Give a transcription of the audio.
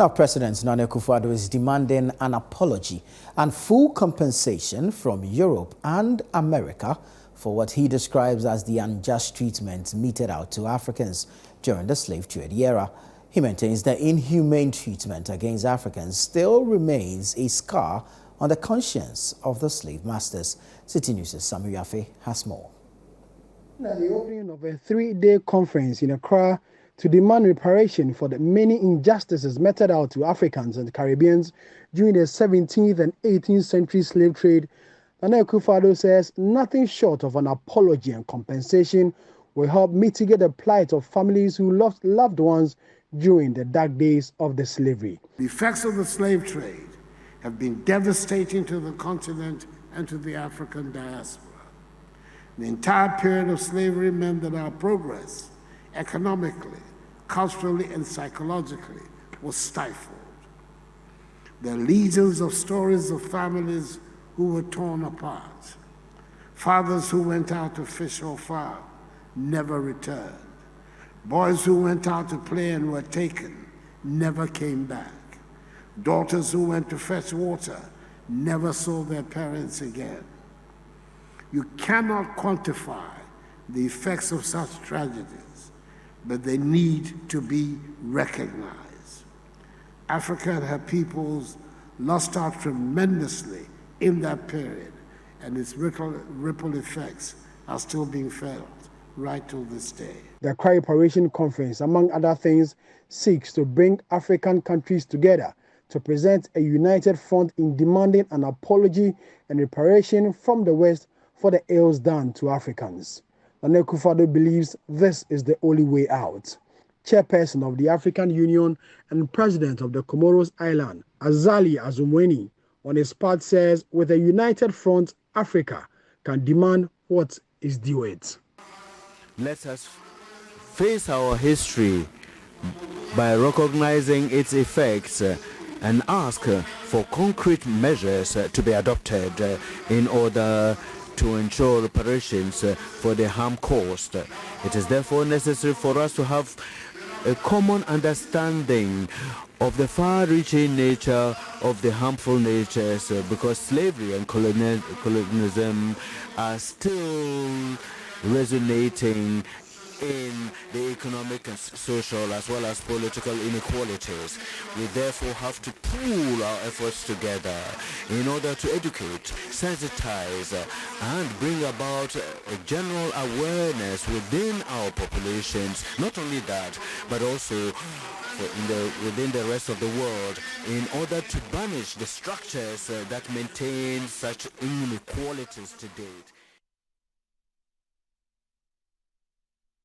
Now, President Nana Akufo-Addo is demanding an apology and full compensation from Europe and America for what he describes as the unjust treatment meted out to Africans during the slave trade era. He maintains that inhumane treatment against Africans still remains a scar on the conscience of the slave masters. Citi News' Samuel Yafe has more. At the opening of a 3-day conference in Accra to demand reparation for the many injustices meted out to Africans and Caribbeans during the 17th and 18th century slave trade, Nana Akufo-Addo says nothing short of an apology and compensation will help mitigate the plight of families who lost loved ones during the dark days of the slavery. The effects of the slave trade have been devastating to the continent and to the African diaspora. The entire period of slavery meant that our progress, economically, culturally, and psychologically, was stifled. There are legions of stories of families who were torn apart. Fathers who went out to fish or farm never returned. Boys who went out to play and were taken never came back. Daughters who went to fetch water never saw their parents again. You cannot quantify the effects of such tragedies, but they need to be recognized. Africa and her peoples lost out tremendously in that period, and its ripple effects are still being felt right till this day. The Accra Reparation Conference, among other things, seeks to bring African countries together to present a united front in demanding an apology and reparation from the West for the ills done to Africans. Nana Akufo-Addo believes this is the only way out. Chairperson of the African Union and President of the Comoros Island, Azali Azumweni, on his part says with a united front, Africa can demand what is due it. Let us face our history by recognizing its effects and ask for concrete measures to be adopted in order to ensure reparations for the harm caused. It is therefore necessary for us to have a common understanding of the far-reaching nature of the harmful natures, because slavery and colonialism are still resonating in the economic and social as well as political inequalities. We therefore have to pool our efforts together in order to educate, sensitize, and bring about a general awareness within our populations. Not only that, but also within the rest of the world, in order to banish the structures that maintain such inequalities to date.